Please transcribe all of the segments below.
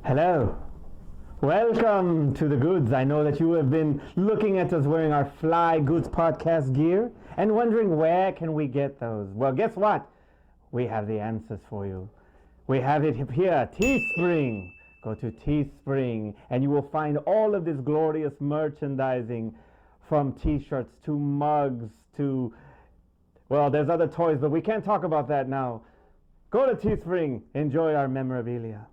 Hello. Welcome to the Goods. I know that you have been looking at us wearing our Fly Goods podcast gear and wondering where can we get those. Well, guess what? We have the answers for you. We have it here, Teespring. Go to Teespring and you will find all of this glorious merchandising, from t-shirts to mugs to, well, there's other toys, but we can't talk about that now. Go to Teespring. Enjoy our memorabilia.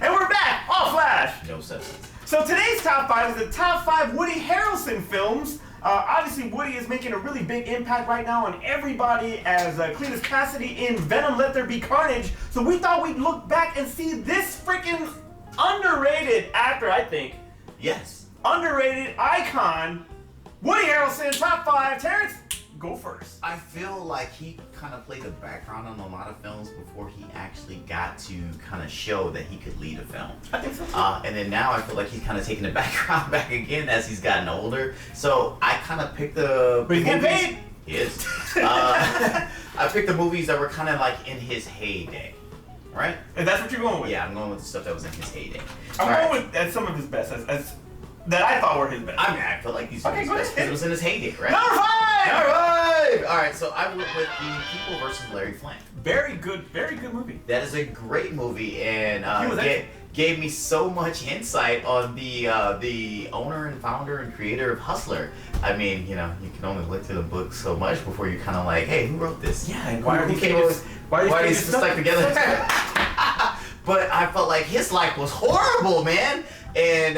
And we're back! All flash! No substance. So today's top 5 is the top 5 Woody Harrelson films. Obviously, Woody is making a really big impact right now on everybody as Cletus Cassidy in Venom Let There Be Carnage. So we thought we'd look back and see this freaking underrated actor, I think. Yes. Underrated icon, Woody Harrelson, top 5. Terrence, go first. I feel like he kind of played the background on a lot of films before he actually got to kind of show that he could lead a film. I think so too. And then now I feel like he's kind of taking the background back again as he's gotten older. So I kind of picked the But he's getting movies. paid. He is. I picked the movies that were kind of like in his heyday. Right? If that's what you're going with. Yeah, I'm going with the stuff that was in his heyday. I'm going with some of his best, as that I thought were his best. I mean, I feel like these are his best because it was in his heyday, right? Number 5! Number 5! Alright, so I went with The People versus Larry Flint. Very good movie. That is a great movie, and He was gave me so much insight on the owner and founder and creator of Hustler. I mean, you know, you can only look through the book so much before you're kind of like, hey, who wrote this? Yeah, and Why are these stuck together? together? But I felt like his life was horrible, man, and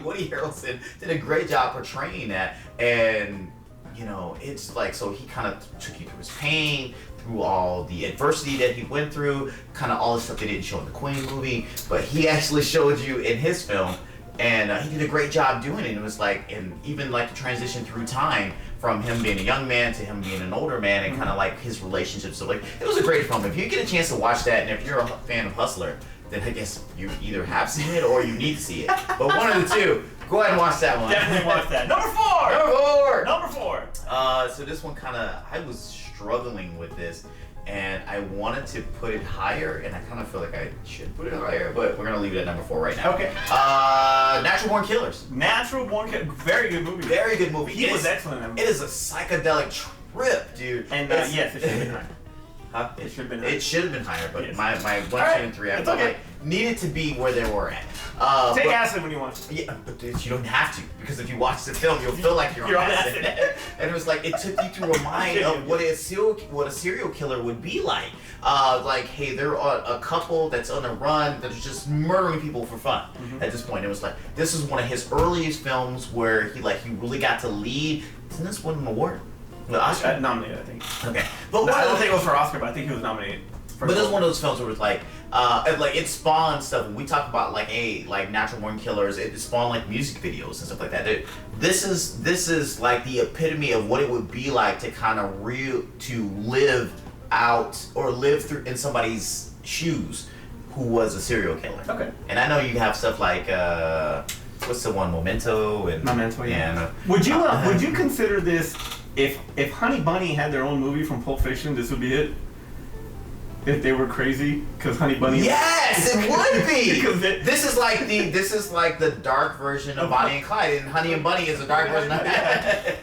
Woody Harrelson did a great job portraying that. And you know, it's like, so he kind of took you through his pain, through all the adversity that he went through, kind of all the stuff they didn't show in the Queen movie, but he actually showed you in his film, and he did a great job doing it. It was like, and even like the transition through time from him being a young man to him being an older man, and kind of like his relationships. So like, it was a great film. If you get a chance to watch that, and if you're a fan of Hustler, then I guess you either have seen it or you need to see it. But one of the two. Go ahead and watch that one. Definitely watch that. Number 4! Number 4! So this one kind of, I was struggling with this, and I wanted to put it higher, and I kind of feel like I should put it higher, but we're going to leave it at number 4 right now. Okay. Natural Born Killers. Natural Born Killers. Very good movie. Very good movie. He was excellent in that movie. It is a psychedelic trip, dude. And yes, it should have been higher. Huh? It should have been higher. It should have been higher, but Yes. my 1, 2, and 3, I It's felt okay. like needed to be where they were at. Take but- acid when you want to. Yeah, but dude, you don't have to, because if you watch the film, you'll feel like you're on acid. And it was like, it took you through a mind of what a serial killer would be like. Like, hey, they're a couple that's on a run that's just murdering people for fun. At this point, it was like, this is one of his earliest films where he really got to lead. Didn't this win an award? The Oscar? Nominated, I think. Okay, but I don't think it was for Oscar, but I think he was nominated. But this is one of those films where it's like it spawned stuff. When we talk about like Natural Born Killers, it spawned like music videos and stuff like that. This is like the epitome of what it would be like to kind of live out or live through in somebody's shoes who was a serial killer. Okay. And I know you have stuff like what's the one, Memento and Memento, yeah. and, Would you consider this, if Honey Bunny had their own movie from Pulp Fiction, this would be it? If they were crazy, because Honey Bunny. Yes, it would be. Because this is like the dark version of Bonnie and Clyde, and Honey and Bunny is a dark version of that.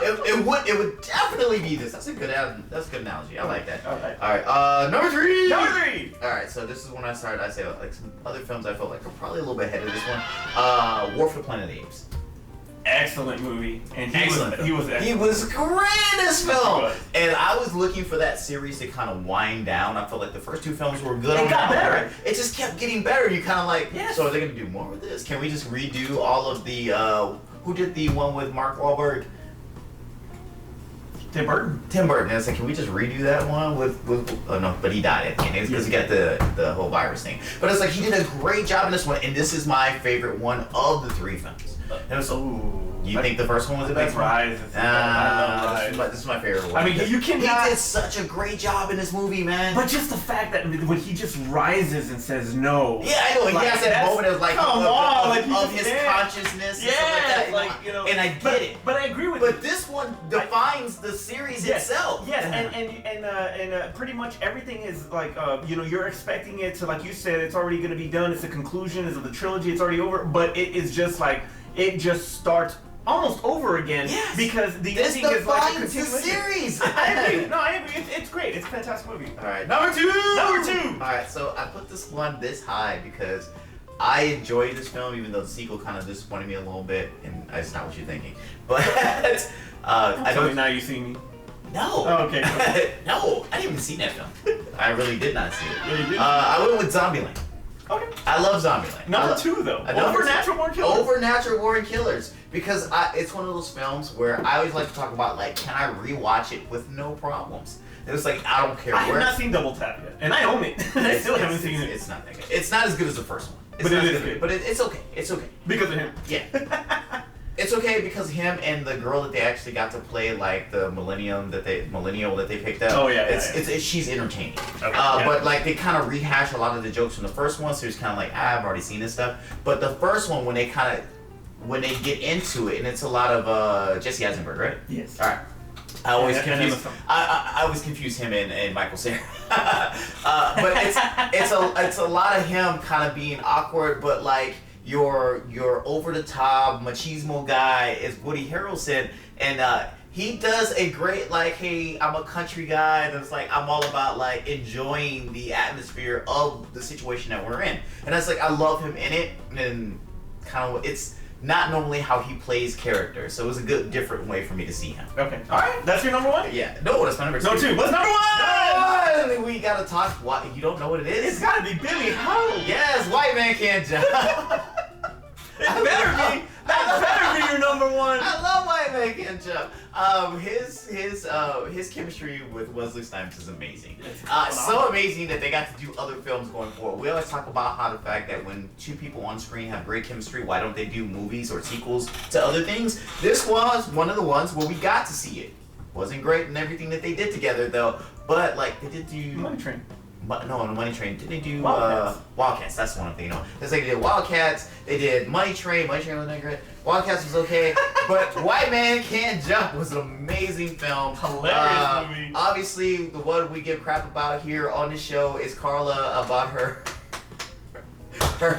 It would definitely be this. That's a good analogy. I like that. All right. Number 3. Number 3. All right, so this is when I started. I say like some other films I felt like were probably a little bit ahead of this one. War for the Planet of the Apes. Excellent movie, and he was excellent. He was great in this film, was. and I was looking for that series to kind of wind down. I felt like the first 2 films were good. It got better. It just kept getting better. You kind of like, yes. So are they gonna do more with this? Can we just redo all of the? Who did the one with Mark Wahlberg? Tim Burton. And it's like, can we just redo that one with oh no, but he died at the end because he got the whole virus thing. But it's like he did a great job in this one, and this is my favorite one of the 3 films. It was You think the first one was the best one? Rise. I love Rise. This is my favorite one. I mean, you cannot. He did such a great job in this movie, man. But just the fact that when he just rises and says no. Yeah, I know. He has that moment of like, of his consciousness. Yeah, and stuff like that, and I get it. But I agree with you. But this one defines the series itself. Yes, and pretty much everything is like, you're expecting it to, like you said, it's already going to be done. It's a conclusion. It's the trilogy. It's already over. But it is just like, it just starts almost over again, because the ending is like a continuation. The series. I agree. No, I agree. It's great. It's a fantastic movie. All right, number two. All right, so I put this one this high because I enjoyed this film, even though the sequel kind of disappointed me a little bit, and that's not what you're thinking. But I don't. Now you see me. No. Oh, okay. No, I didn't even see that film. I really did not see it. Yeah, you did. I went with Zombieland. Okay. I love Zombieland. Number two, though. Over Natural Born Killers. Over Natural Born Killers. Because it's one of those films where I always like to talk about, like, can I rewatch it with no problems? It was like, I don't care I have not seen Double Tap yet. And I own it. I still haven't seen it. It's not that good. It's not as good as the first one. But it is good. But it's okay. It's okay. Because of him. Yeah. It's okay because of him and the girl that they actually got to play, like the millennial that they picked up. Oh yeah, she's entertaining. Okay, But like they kind of rehash a lot of the jokes from the first one, so it's kind of like I've already seen this stuff. But the first one, when they get into it, and it's a lot of Jesse Eisenberg, right? Yes. All right. I always confuse him and Michael Cera. But it's a lot of him kind of being awkward, but like. Your over the top machismo guy is Woody Harrelson, and he does a great like, hey, I'm a country guy that's like I'm all about like enjoying the atmosphere of the situation that we're in, and that's like I love him in it, and kind of it's not normally how he plays characters, so it was a good different way for me to see him. Okay, all right, that's your number one. Yeah, no, that's my number two. What's number one? Number one! We gotta talk. What you don't know what it is? It's gotta be Billy Ho. Yes, White Man Can't Jump. It better be. That better be your number one. I love White Man Can't Jump. His chemistry with Wesley Snipes is amazing. So amazing that they got to do other films going forward. We always talk about how the fact that when two people on screen have great chemistry, why don't they do movies or sequels to other things? This was one of the ones where we got to see it. Wasn't great in everything that they did together though, but like they did do Money Train. No, on the Money Train. Did they do Wildcats? Wildcats? That's the one I'm thinking of. It's like they did Wildcats. They did Money Train. Money Train wasn't great. Wildcats was okay, but White Man Can't Jump was an amazing film. Hilarious movie. Obviously, the one we give crap about here on the show is Carla about her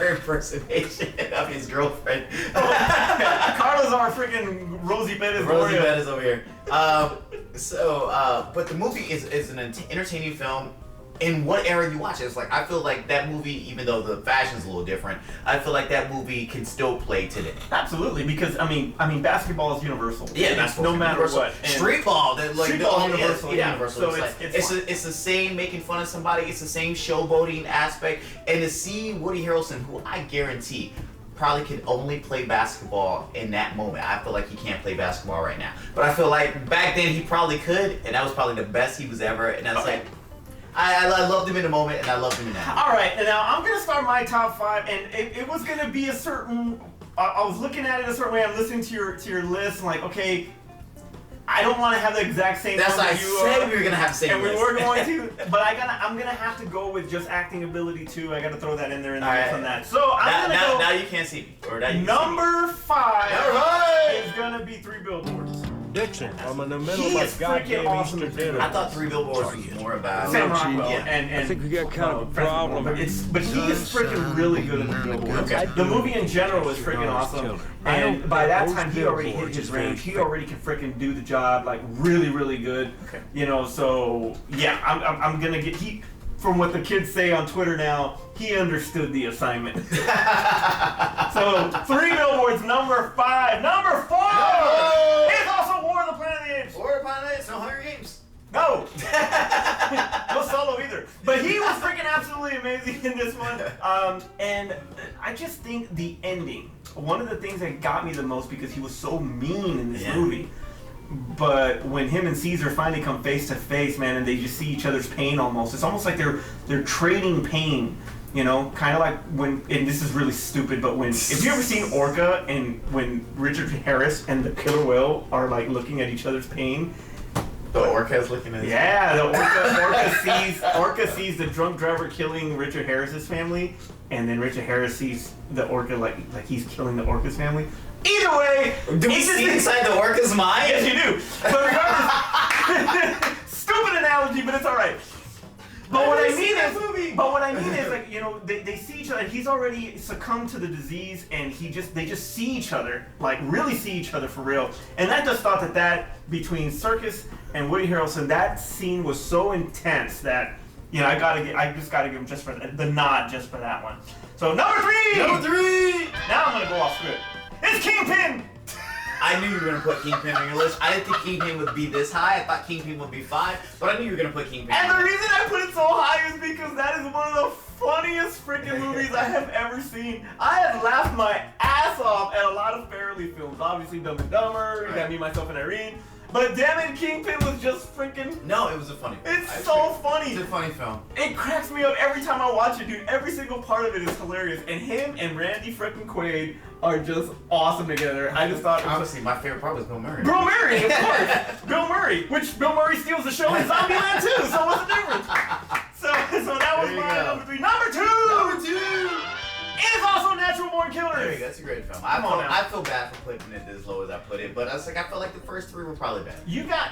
impersonation of his girlfriend. Carla's our freaking Rosie Bettis. Rosie Bettis over here. But the movie is an entertaining film. In what era you watch it, it's like I feel like that movie, even though the fashion's a little different, I feel like that movie can still play today. Absolutely, because I mean, basketball is universal. Yeah, no matter what. Street ball, street ball is universal. Yeah, universal. So it's the same making fun of somebody. It's the same showboating aspect, and to see Woody Harrelson, who I guarantee probably could only play basketball in that moment. I feel like he can't play basketball right now, but I feel like back then he probably could, and that was probably the best he was ever. And that's like. I loved him in the moment, and I loved him in that. All right, and now I'm gonna start my top five, and it was gonna be a certain. I was looking at it a certain way. I'm listening to your list, and like, okay, I don't want to have the exact same. That's what I said we were gonna have the same. And we were going to, but I'm gonna have to go with just acting ability too. I gotta throw that in there and on that. So I'm gonna go. Now you can't see me. Or now you number see me. 5 is gonna be 3 Billboards. Dixon, I'm in the middle of my goddamn awesome Easter dinner. I thought 3 Billboards was more about Sam Rockwell, and I think we got kind of a problem. But he is freaking really good in the Billboards. Okay. The movie in general is freaking awesome, and by that time he already hit his range. He already can freaking do the job like really, really good. Okay. You know, so yeah, I'm gonna get from what the kids say on Twitter now, he understood the assignment. So 3 Billboards, number 5. Number 4 is also War of the Planet of the Apes. War of the Planet of the Apes, no Hunger Games. No. No Solo either. But he was freaking absolutely amazing in this one. And I just think the ending, one of the things that got me the most because he was so mean in this movie. But when him and Caesar finally come face to face, man, and they just see each other's pain almost, it's almost like they're trading pain. You know, kind of like when, and this is really stupid, but when, if you ever seen Orca and when Richard Harris and the killer whale are like looking at each other's pain. The orca is looking at his the orca sees the drunk driver killing Richard Harris's family, and then Richard Harris sees the orca like he's killing the orca's family. Either way, do we see inside the orca's mind? Yes, you do. But regardless, stupid analogy, but it's all right. But what I mean is, like, you know, they see each other. He's already succumbed to the disease, and they just see each other, like really see each other for real. And I just thought that between Serkis and Woody Harrelson, that scene was so intense that, you know, I just gotta give him just for the nod just for that one. So number three. Now I'm gonna go off script. It's Kingpin. I knew you were gonna put Kingpin on your list. I didn't think Kingpin would be this high. I thought Kingpin would be 5, but I knew you were gonna put Kingpin. And the reason I put it so high is because that is one of the funniest freaking movies I have ever seen. I have laughed my ass off at a lot of Farrelly films. Obviously, Dumb and Dumber, You Got Me, Myself, and Irene. But damn it, Kingpin was just freaking... No, it was a funny film. It's so funny. It's a funny film. It cracks me up every time I watch it, dude. Every single part of it is hilarious. And him and Randy freaking Quaid are just awesome together. I just thought... Honestly, my favorite part was Bill Murray. Bill Murray, of course. Bill Murray, which Bill Murray steals the show in Zombieland too, so what's the difference? So that was my number 3. Number 2! It is also Natural Born Killers. There you go. That's a great film. I feel bad for putting it as low as I put it, but I felt like the first 3 were probably better. You got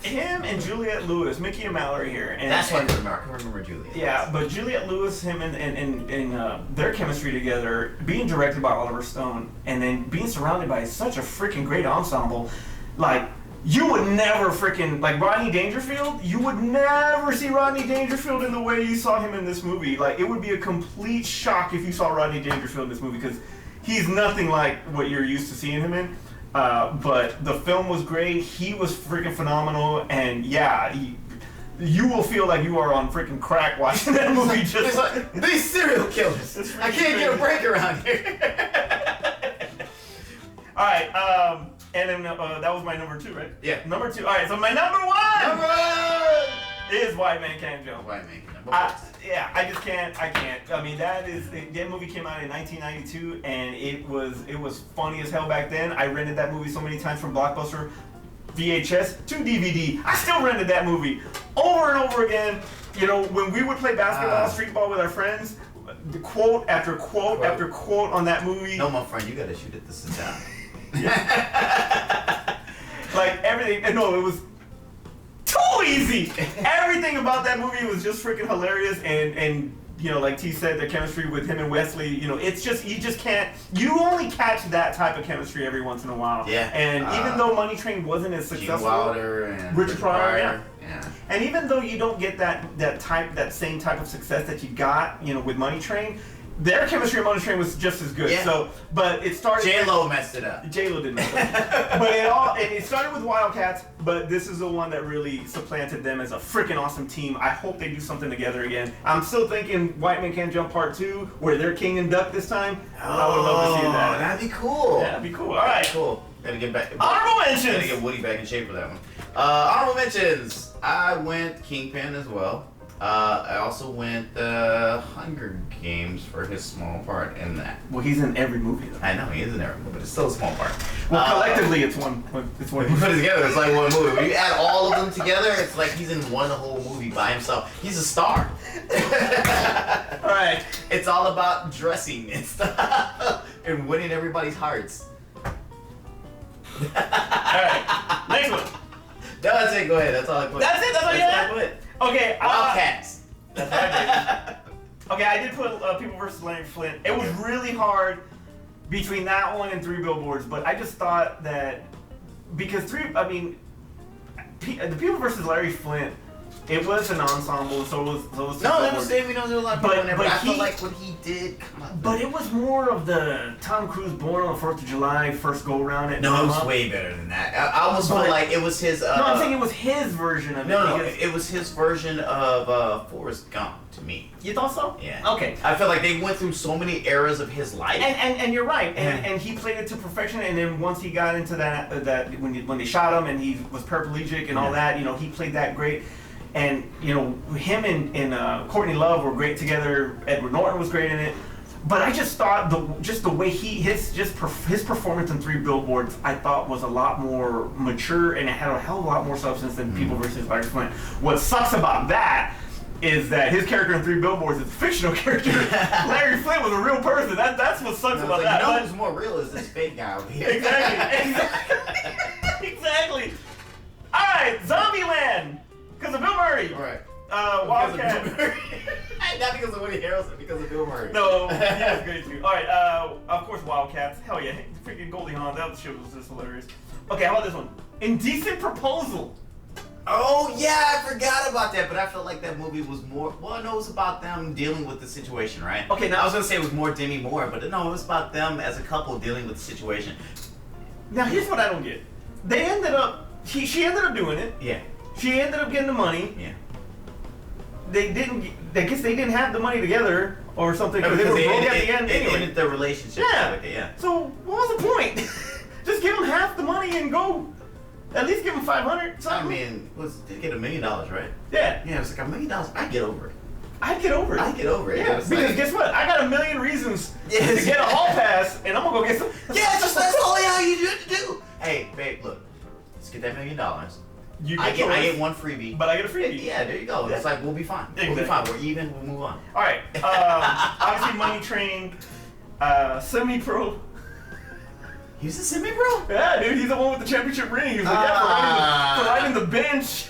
him and Juliette Lewis, Mickey and Mallory here. And, that's why I can remember Juliette. Yeah, but Juliette Lewis, him and their chemistry together, being directed by Oliver Stone, and then being surrounded by such a freaking great ensemble, like, you would never freaking, like Rodney Dangerfield, you would never see Rodney Dangerfield in the way you saw him in this movie. Like, it would be a complete shock if you saw Rodney Dangerfield in this movie, because he's nothing like what you're used to seeing him in. But the film was great, he was freaking phenomenal, and yeah, you will feel like you are on freaking crack watching that movie. Just like, these serial killers, I can't get a break around here. Alright, and then that was my number 2, right? Yeah. Number 2. Alright, so my number 1 is White Man Can't Jump. White Man Can't Jump. I just can't. I mean, that movie came out in 1992, and it was funny as hell back then. I rented that movie so many times from Blockbuster, VHS to DVD. I still rented that movie over and over again. You know, when we would play basketball, street ball with our friends, the quote after quote after quote on that movie. No, my friend, you gotta shoot it to sit down. Like everything, no, it was too easy. Everything about that movie was just freaking hilarious, and you know, like T said, the chemistry with him and Wesley, you know, it's just, you only catch that type of chemistry every once in a while. Yeah. And even though Money Train wasn't as successful, Gene Wilder and Richard Pryor, yeah. And even though you don't get that same type of success that you got, you know, with Money Train, their chemistry on Money Train was just as good. Yeah. So, but it started. J-Lo messed it up. J-Lo didn't mess it up. But it started with Wildcats, but this is the one that really supplanted them as a freaking awesome team. I hope they do something together again. I'm still thinking White Man Can't Jump Part 2, where they're King and Duck this time. I would love to see that. That'd be cool. Yeah, that'd be cool. All right. Cool. Gotta get back. Honorable mentions. Gotta get Woody back in shape for that one. Honorable mentions. I went Kingpin as well. I also went Hunger Games for his small part in that. Well, he's in every movie, though. I know he is in every movie, but it's still a small part. Well, collectively, it's one. It's one. When you put it together, it's like one movie. When you add all of them together, it's like he's in one whole movie by himself. He's a star. All right. It's all about dressing and stuff and winning everybody's hearts. All right. Next one. No, that's it. Go ahead. That's all I put. That's it. That's all you had? put. Okay. Wildcats. That's what I did. Okay, I did put People vs. Larry Flint. It was really hard between that one and 3 Billboards, but I just thought that because the People vs. Larry Flint, it was an ensemble, so it was. No, it was David. There was a lot of people in there, but I feel like what he did. But it was more of the Tom Cruise Born on the 4th of July first go around. No, it was way better than that. I almost felt like it was his. No, I'm saying it was his version of it. No, it was his version of Forrest Gump to me. You thought so? Yeah. Okay. I feel like they went through so many eras of his life. And you're right. And he played it to perfection. And then once he got into that when they shot him and he was paraplegic and all that, you know, he played that great. and him and Courtney Love were great together. Edward Norton was great in it. But I just thought the way his performance in 3 Billboards I thought was a lot more mature and it had a hell of a lot more substance than People vs. Larry Flint. What sucks about that is that his character in 3 Billboards is a fictional character. Larry Flint was a real person. That's what sucks about that. You know who's more real is this fake guy over here. Exactly. Exactly. All right, Zombieland, because of Bill Murray. All right. Wildcats. Not because of Woody Harrelson, because of Bill Murray. No, yeah, it's great too. All right, of course, Wildcats. Hell yeah, freaking Goldie Hawn. That shit was just hilarious. Okay, how about this one? Indecent Proposal. Oh yeah, I forgot about that, but I felt like that movie was more. Well, no, it was about them dealing with the situation, right? Okay, now I was gonna say it was more Demi Moore, but no, it was about them as a couple dealing with the situation. Now here's what I don't get. They ended up. She ended up doing it. Yeah. She ended up getting the money. Yeah. They didn't. I guess they didn't have the money together or something because they were broke at the end anyway. It ended their relationship. Yeah. Like it, yeah. So what was the point? Just give them half the money and go. At least give them $500. I mean, did get $1 million, right? Yeah. Yeah, it was like $1 million. I'd get over it. I'd get over it. I'd get over it. Yeah, because guess what? I got a million reasons to get a hall pass, and I'm gonna go get some. Yeah, that's all you need to do. Hey, babe, look, let's get that $1 million. I get one freebie. But I get a freebie. Yeah, there you go. Yeah. It's like, we'll be fine. Exactly. We'll be fine. We're even. We'll move on. All right. Obviously, Money Train, Semi-Pro. He's a semi-pro? Yeah, dude, he's the one with the championship ring. He was like, for riding the bench.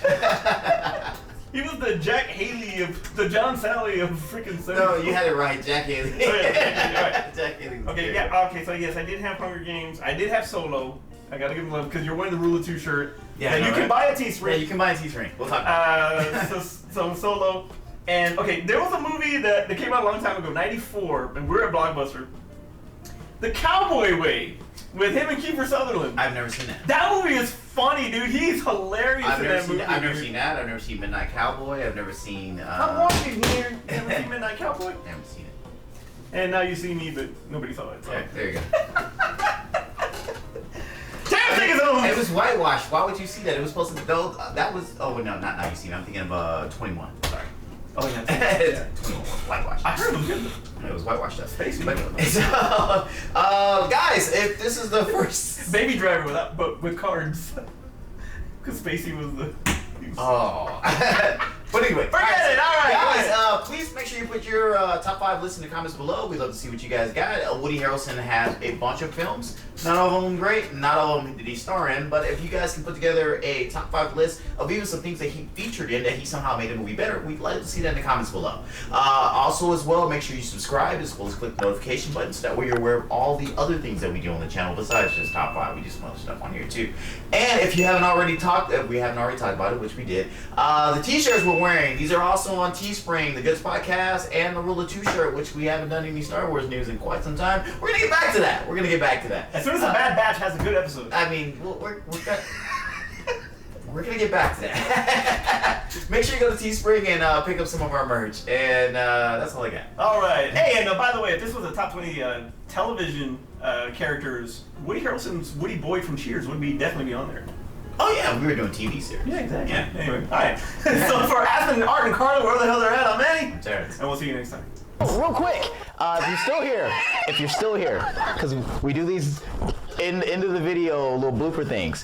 He was the Jack Haley the John Sally of freaking semi. No, you had it right, Jack Haley. Oh, yeah, right. Jack Haley. Okay, yeah, okay, so yes, I did have Hunger Games. I did have Solo. I gotta give him love because you're wearing the Rule of 2 shirt. Yeah, and you can buy a Teespring. Yeah, you can buy a Teespring. We'll talk about it. So Solo. And okay, there was a movie that came out a long time ago, 94, and we're at Blockbuster. The Cowboy Way. With him and Kiefer Sutherland. I've never seen that. That movie is funny, dude. He's hilarious in that movie. I've never seen that. I've never seen Midnight Cowboy. I've never seen. I'm walking here. You ever seen Midnight Cowboy? Never seen it. And now you see me, but nobody saw it. So. Yeah, there you go. Damn thing is over. It was whitewashed. Why would you see that? It was supposed to. That was. Oh no, not Now You See Me. I'm thinking of 21. Sorry. Oh yeah. 21. Whitewashed. I heard it was good. It was whitewashed up. Spacey. So, guys, if this is the first Baby Driver with cards. Because Spacey was the. Oh. But anyway, forget it. All right, guys. Please make sure you put your top 5 lists in the comments below. We'd love to see what you guys got. Woody Harrelson has a bunch of films. Not all of them great. Not all of them did he star in. But if you guys can put together a top 5 list of even some things that he featured in that he somehow made the movie better, we'd like to see that in the comments below. Also, as well, make sure you subscribe as well as click the notification button so that way you're aware of all the other things that we do on the channel besides just top 5. We do some other stuff on here too. And if you haven't already talked, we haven't already talked about it, which we did. The t-shirts we're wearing, these are also on Teespring, the Goods Podcast, and the Rule of 2 shirt, which we haven't done any Star Wars news in quite some time. We're gonna get back to that. As soon as the Bad Batch has a good episode. I mean, we're gonna get back to that. Make sure you go to Teespring and pick up some of our merch, and that's all I got. All right. Hey, and by the way, if this was a top 20 television characters, Woody Harrelson's Woody Boyd from Cheers would definitely be on there. Oh yeah, we were doing TV series. Yeah, exactly. Yeah. Anyway, all right. So for Aspen, Art, and Carla, wherever the hell they're at, I'm Manny. I'm Terrence. And we'll see you next time. Real quick, if you're still here, because we do these into the video little blooper things.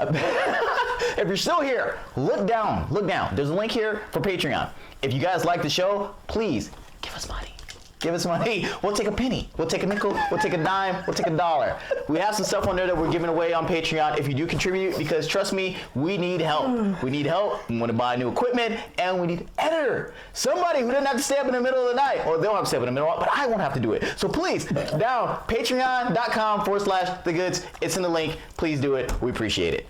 If you're still here, look down. There's a link here for Patreon. If you guys like the show, please give us money. We'll take a penny. We'll take a nickel. We'll take a dime. We'll take $1. We have some stuff on there that we're giving away on Patreon if you do contribute, because trust me, we need help. We want to buy new equipment, and we need an editor. Somebody who doesn't have to stay up in the middle of the night, or they don't have to stay up in the middle, but I won't have to do it. So please, down patreon.com/thegoods. It's in the link. Please do it. We appreciate it.